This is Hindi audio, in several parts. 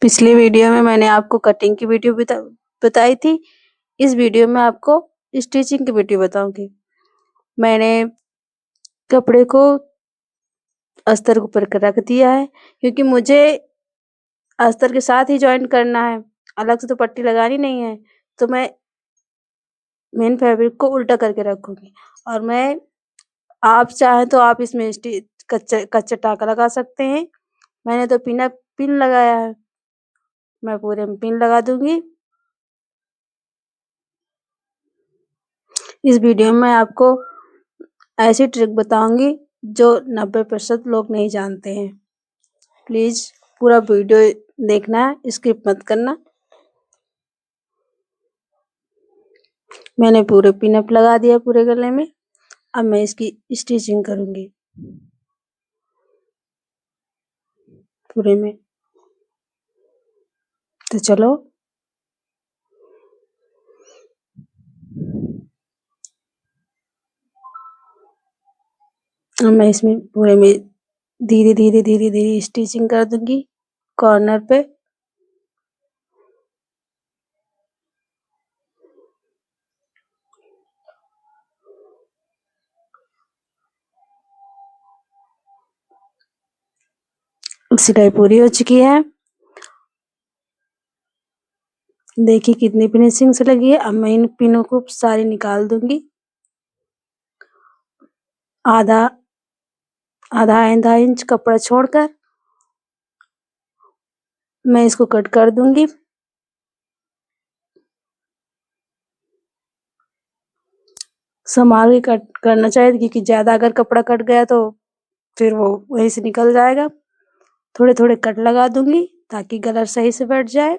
पिछली वीडियो में मैंने आपको कटिंग की वीडियो बताई थी। इस वीडियो में आपको स्टिचिंग की वीडियो बताऊंगी। मैंने कपड़े को अस्तर के ऊपर रख दिया है क्योंकि मुझे अस्तर के साथ ही जॉइन करना है, अलग से तो पट्टी लगानी नहीं है। तो मैं मेन फैब्रिक को उल्टा करके रखूंगी और आप चाहें तो आप इसमें कच्चा टाका लगा सकते हैं। मैंने तो पिन लगाया है, मैं पूरे में पिन लगा दूंगी। इस वीडियो में आपको ऐसी ट्रिक बताऊंगी जो 90% लोग नहीं जानते हैं। प्लीज पूरा वीडियो देखना है, स्किप मत करना। मैंने पूरे पिन अप लगा दिया पूरे गले में। अब मैं इसकी स्टिचिंग करूंगी पूरे में। तो चलो अब मैं इसमें पूरे में धीरे धीरे स्टिचिंग कर दूंगी कॉर्नर पे। सिलाई पूरी हो चुकी है, देखिए कितनी फिनिशिंग से लगी है। अब मैं इन पिनों को सारी निकाल दूंगी। आधा आधा इंच कपड़ा छोड़कर मैं इसको कट कर दूंगी। संभाल के कट करना चाहिए क्योंकि ज्यादा अगर कपड़ा कट गया तो फिर वो वहीं से निकल जाएगा। थोड़े थोड़े कट लगा दूंगी ताकि गला सही से बैठ जाए।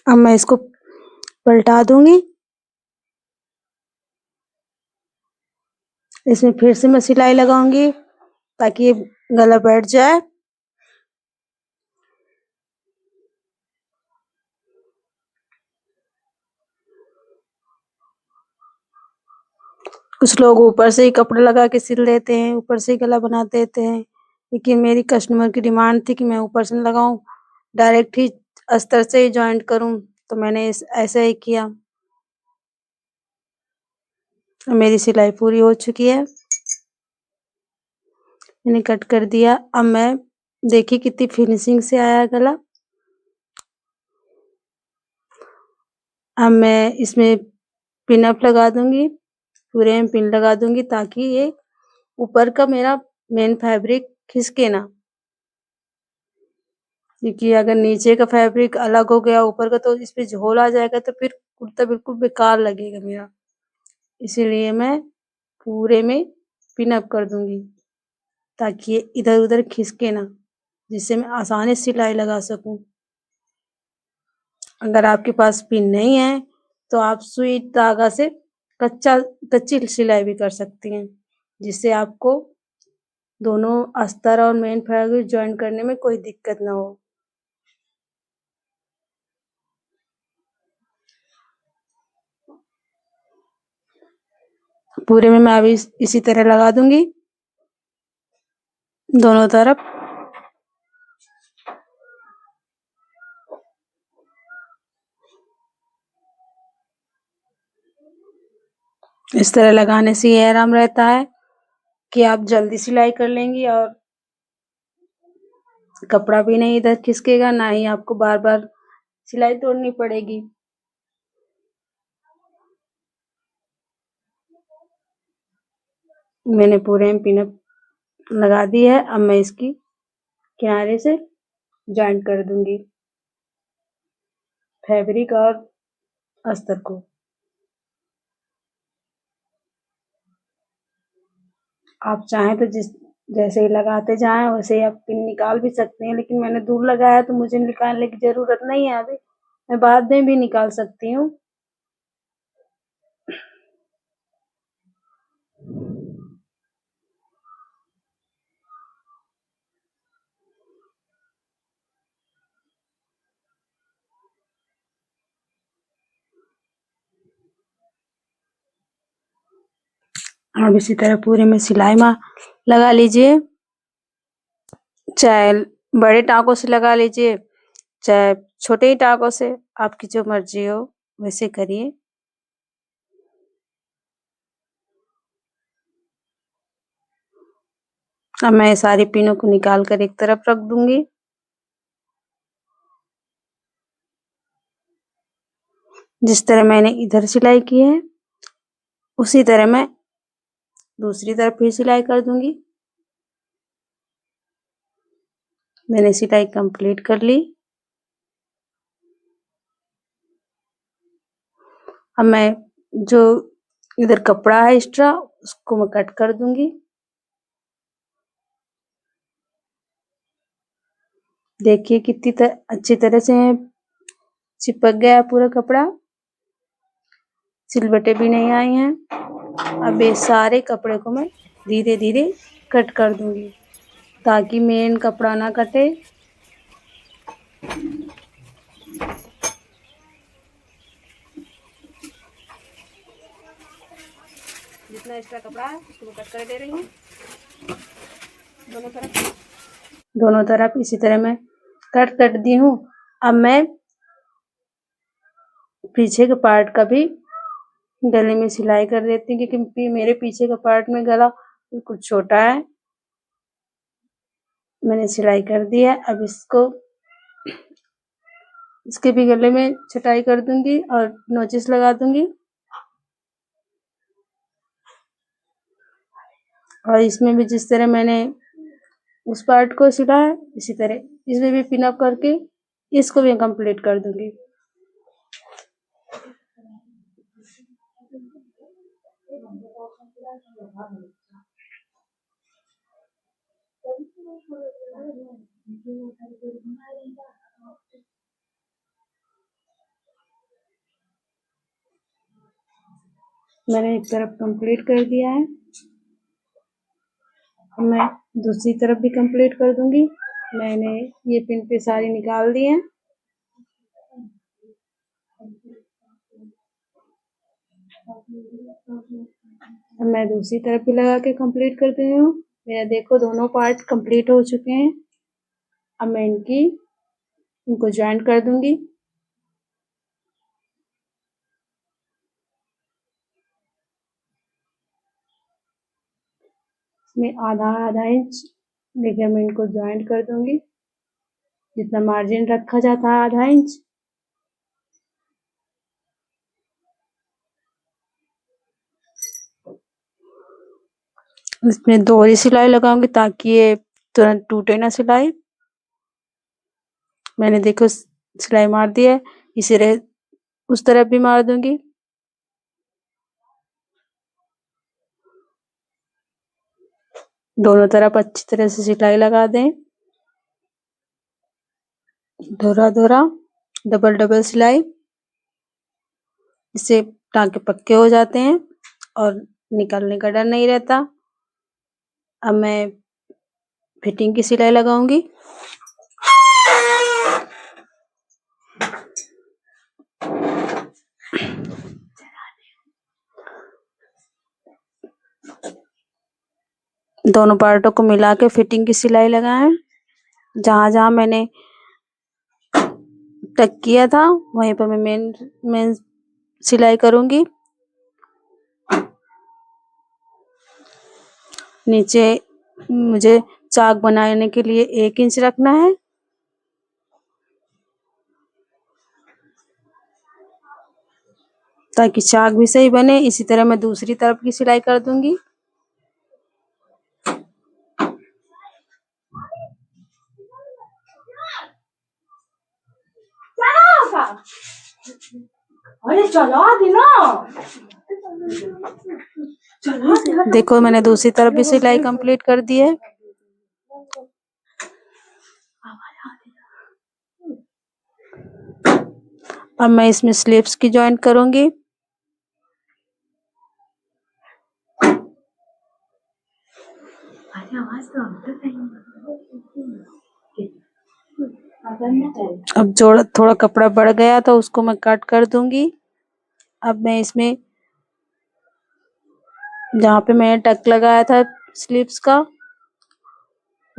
अब मैं इसको पलटा दूंगी। इसमें फिर से मैं सिलाई लगाऊंगी ताकि ये गला बैठ जाए। कुछ लोग ऊपर से ही कपड़ा लगा के सिल देते हैं, ऊपर से ही गला बना देते हैं, लेकिन मेरी कस्टमर की डिमांड थी कि मैं ऊपर से न लगाऊं, डायरेक्ट ही अस्तर से ही जॉइंट करूं, तो मैंने ऐसा ही किया। मेरी सिलाई पूरी हो चुकी है, मैंने कट कर दिया। अब मैं देखिए कितनी फिनिशिंग से आया गला। अब मैं इसमें पिन अप लगा दूंगी, पूरे में पिन लगा दूंगी ताकि ये ऊपर का मेरा मेन फैब्रिक खिसके ना, क्योंकि अगर नीचे का फैब्रिक अलग हो गया ऊपर का तो इस पे झोल आ जाएगा तो फिर कुर्ता बिल्कुल बेकार लगेगा मेरा। इसीलिए मैं पूरे में पिन अप कर दूंगी ताकि ये इधर उधर खिसके ना, जिससे मैं आसानी से सिलाई लगा सकूं। अगर आपके पास पिन नहीं है तो आप सुई धागा से कच्ची सिलाई भी कर सकती हैं, जिससे आपको दोनों अस्तर और मेन फैब्रिक ज्वाइन करने में कोई दिक्कत ना हो। पूरे में मैं अभी इसी तरह लगा दूंगी दोनों तरफ। इस तरह लगाने से ये आराम रहता है कि आप जल्दी सिलाई कर लेंगी और कपड़ा भी नहीं इधर खिसकेगा, ना ही आपको बार बार सिलाई तोड़नी पड़ेगी। मैंने पूरे में पिन अप लगा दी है। अब मैं इसकी किनारे से जॉइंट कर दूंगी फैब्रिक और अस्तर को। आप चाहें तो जैसे ही लगाते जाएं वैसे ही आप पिन निकाल भी सकते हैं, लेकिन मैंने दूर लगाया तो मुझे निकालने की जरूरत नहीं है अभी, मैं बाद में भी निकाल सकती हूँ। अब इसी तरह पूरे में सिलाई लगा लीजिए, चाहे बड़े टाँकों से लगा लीजिए, चाहे छोटे ही टाँकों से, आपकी जो मर्जी हो वैसे करिए। अब मैं सारी पिनों को निकाल कर एक तरफ रख दूंगी। जिस तरह मैंने इधर सिलाई की है उसी तरह मैं दूसरी तरफ भी सिलाई कर दूंगी। मैंने सिलाई कंप्लीट कर ली। अब मैं जो इधर कपड़ा है एक्स्ट्रा उसको मैं कट कर दूंगी। देखिए कितनी अच्छी तरह से चिपक गया पूरा कपड़ा, सिलवटें भी नहीं आई हैं। अब ये सारे कपड़े को मैं धीरे धीरे कट कर दूंगी ताकि मेन कपड़ा ना कटे। जितना एक्स्ट्रा कपड़ा है उसको मैं कट कर दे रही हूँ दोनों तरफ इसी तरह मैं कट दी हूँ। अब मैं पीछे के पार्ट का भी गले में सिलाई कर देती हूँ क्योंकि मेरे पीछे का पार्ट में गला कुछ छोटा है। मैंने सिलाई कर दी है। अब इसके भी गले में छटाई कर दूंगी और नोचिस लगा दूंगी और इसमें भी जिस तरह मैंने उस पार्ट को सिला है इसी तरह इसमें भी पिन अप करके इसको भी कंप्लीट कर दूंगी। मैंने एक तरफ कंप्लीट कर दिया है। अब मैं दूसरी तरफ भी कंप्लीट कर दूंगी। मैंने ये पिन पे सारी निकाल दी हैं। अब मैं दूसरी तरफ भी लगा के कंप्लीट कर दी हूँ। मेरा देखो दोनों पार्ट कंप्लीट हो चुके हैं। अब मैं इनको ज्वाइन कर दूंगी। इसमें आधा इंच देखिए मैं इनको ज्वाइन कर दूंगी। जितना मार्जिन रखा जाता है आधा इंच इसमें दोहरी सिलाई लगाऊंगी ताकि ये तुरंत टूटे ना सिलाई। मैंने देखो सिलाई मार दी है, इसी तरह उस तरफ भी मार दूंगी। दोनों तरफ अच्छी तरह से सिलाई लगा दें। दोहरा डबल सिलाई, इससे टांके पक्के हो जाते हैं और निकलने का डर नहीं रहता। अब मैं फिटिंग की सिलाई लगाऊंगी। दोनों पार्टों को मिला के फिटिंग की सिलाई लगाएं। जहां मैंने टक किया था वहीं पर मैं मेन सिलाई करूंगी। नीचे मुझे चाक बनाने के लिए 1 इंच रखना है। ताकि चाक भी सही बने। इसी तरह मैं दूसरी तरफ की सिलाई कर दूंगी। अरे चला देना। देखो मैंने दूसरी तरफ भी सिलाई कंप्लीट कर दी है। अब मैं इसमें स्लिप्स की जॉइंट करूंगी। अब जो थोड़ा कपड़ा बढ़ गया तो उसको मैं कट कर दूंगी। अब मैं इसमें जहाँ पे मैंने टक लगाया था स्लिप्स का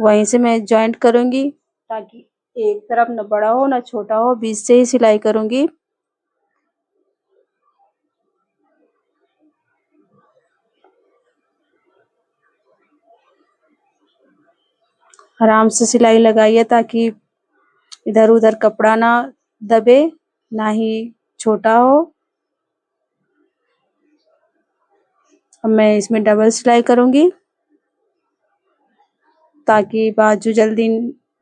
वहीं से मैं जॉइंट करूंगी ताकि एक तरफ न बड़ा हो न छोटा हो, बीच से ही सिलाई करूंगी। आराम से सिलाई लगाइए ताकि इधर उधर कपड़ा ना दबे, ना ही छोटा हो। अब मैं इसमें डबल सिलाई करूंगी ताकि बाजू जल्दी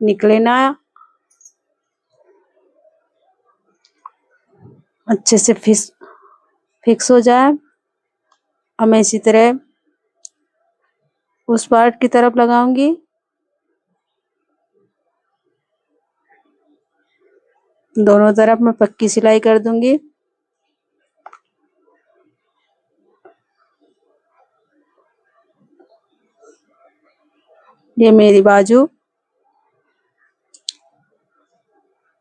निकले ना, अच्छे से फिक्स हो जाए। अब मैं इसी तरह उस पार्ट की तरफ लगाऊंगी। दोनों तरफ मैं पक्की सिलाई कर दूंगी। ये मेरी बाजू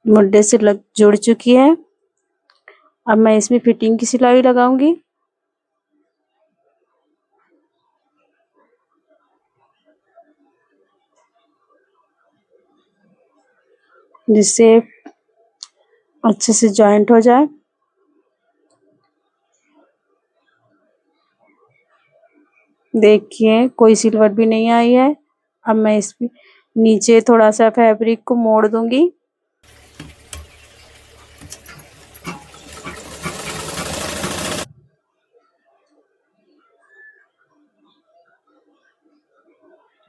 मुड्डे से जुड़ चुकी है। अब मैं इसमें फिटिंग की सिलाई लगाऊंगी। जिससे अच्छे से जॉइंट हो जाए। देखिए कोई सिलवट भी नहीं आई है। अब मैं इसमें नीचे थोड़ा सा फैब्रिक को मोड़ दूंगी।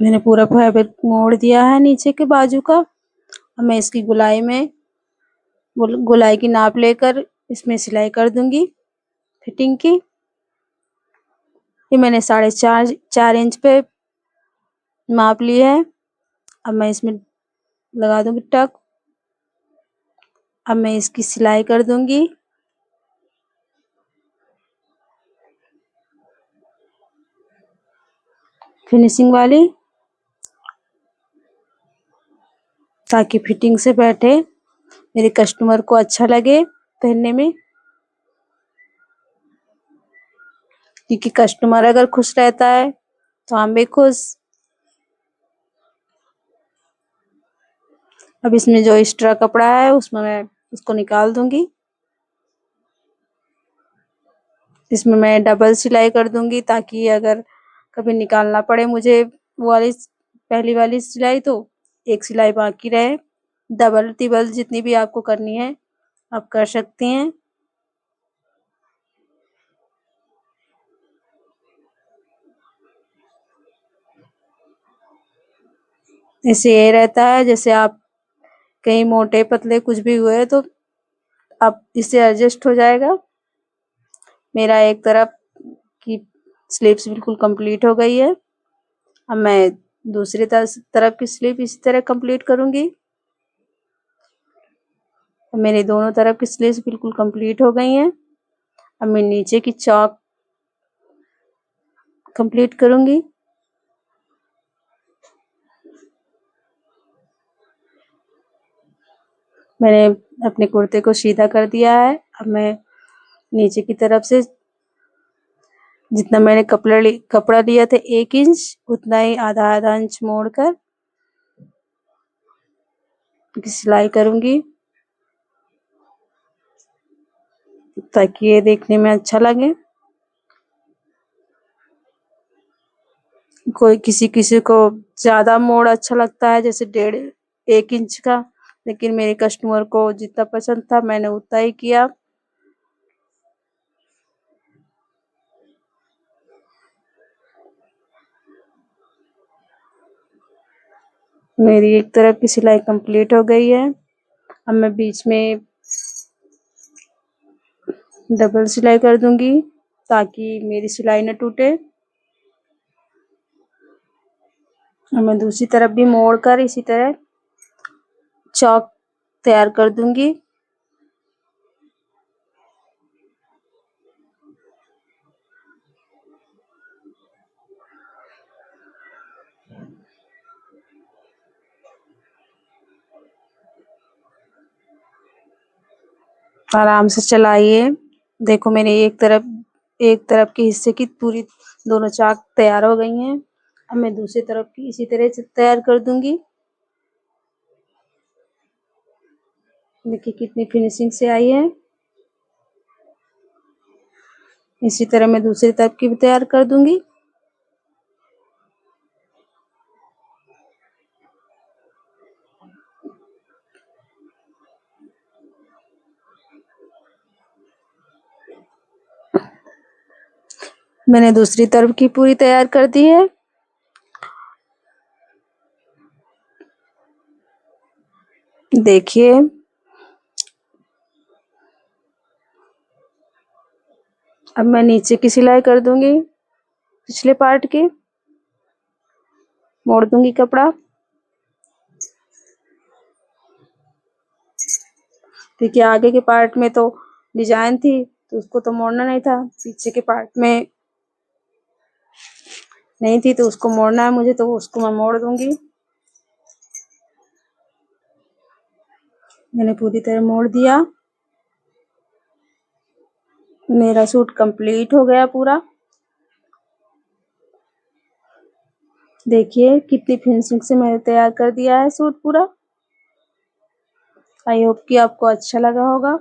मैंने पूरा फैब्रिक मोड़ दिया है नीचे के बाजू का। अब मैं इसकी गोलाई की नाप लेकर इसमें सिलाई कर दूंगी फिटिंग की। ये मैंने 4.5 इंच पे माप ली है। अब मैं इसमें लगा दूंगी टक। अब मैं इसकी सिलाई कर दूंगी। फिनिशिंग वाली, ताकि फिटिंग से बैठे, मेरे कस्टमर को अच्छा लगे पहनने में। क्योंकि कस्टमर अगर खुश रहता है तो हम भी खुश। अब इसमें जो एक्स्ट्रा कपड़ा है उसमें मैं उसको निकाल दूंगी। इसमें मैं डबल सिलाई कर दूंगी ताकि अगर कभी निकालना पड़े मुझे वो वाली पहली वाली सिलाई तो एक सिलाई बाकी रहे। डबल टिबल जितनी भी आपको करनी है आप कर सकती हैं। इससे ये रहता है जैसे आप कहीं मोटे पतले कुछ भी हुए तो आप इससे एडजस्ट हो जाएगा। मेरा एक तरफ की स्लीव्स बिल्कुल कंप्लीट हो गई है। अब मैं दूसरी तरफ की स्लीव इसी तरह कंप्लीट करूंगी। मेरी दोनों तरफ की स्लीव्स बिल्कुल कंप्लीट हो गई हैं। अब मैं नीचे की चौक कंप्लीट करूंगी। मैंने अपने कुर्ते को सीधा कर दिया है। अब मैं नीचे की तरफ से जितना मैंने कपड़ा लिया था 1 इंच, उतना ही आधा आधा इंच मोड़कर सिलाई करूंगी ताकि ये देखने में अच्छा लगे। कोई किसी किसी को ज्यादा मोड़ अच्छा लगता है, जैसे 1.5 इंच का, लेकिन मेरे कस्टमर को जितना पसंद था मैंने उतना ही किया। मेरी एक तरफ की सिलाई कंप्लीट हो गई है। अब मैं बीच में डबल सिलाई कर दूंगी ताकि मेरी सिलाई न टूटे। अब मैं दूसरी तरफ भी मोड़ कर इसी तरह चौक तैयार कर दूंगी। आराम से चलाइए। देखो मेरे एक तरफ के हिस्से की पूरी दोनों चाक तैयार हो गई हैं। अब मैं दूसरी तरफ की इसी तरह से तैयार कर दूंगी। देखिए कितनी फिनिशिंग से आई है। इसी तरह मैं दूसरी तरफ की भी तैयार कर दूंगी। मैंने दूसरी तरफ की पूरी तैयार कर दी है। देखिए अब मैं नीचे की सिलाई कर दूंगी, पिछले पार्ट की मोड़ दूंगी कपड़ा। देखिए आगे के पार्ट में तो डिजाइन थी तो उसको तो मोड़ना नहीं था, पीछे के पार्ट में नहीं थी तो उसको मोड़ना है मुझे, तो उसको मैं मोड़ दूंगी। मैंने पूरी तरह मोड़ दिया। मेरा सूट कंप्लीट हो गया पूरा। देखिए कितनी फिनिशिंग से मैंने तैयार कर दिया है सूट पूरा। आई होप कि आपको अच्छा लगा होगा।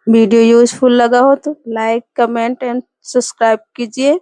वीडियो यूजफुल लगा हो तो लाइक, कमेंट एंड सब्सक्राइब कीजिए।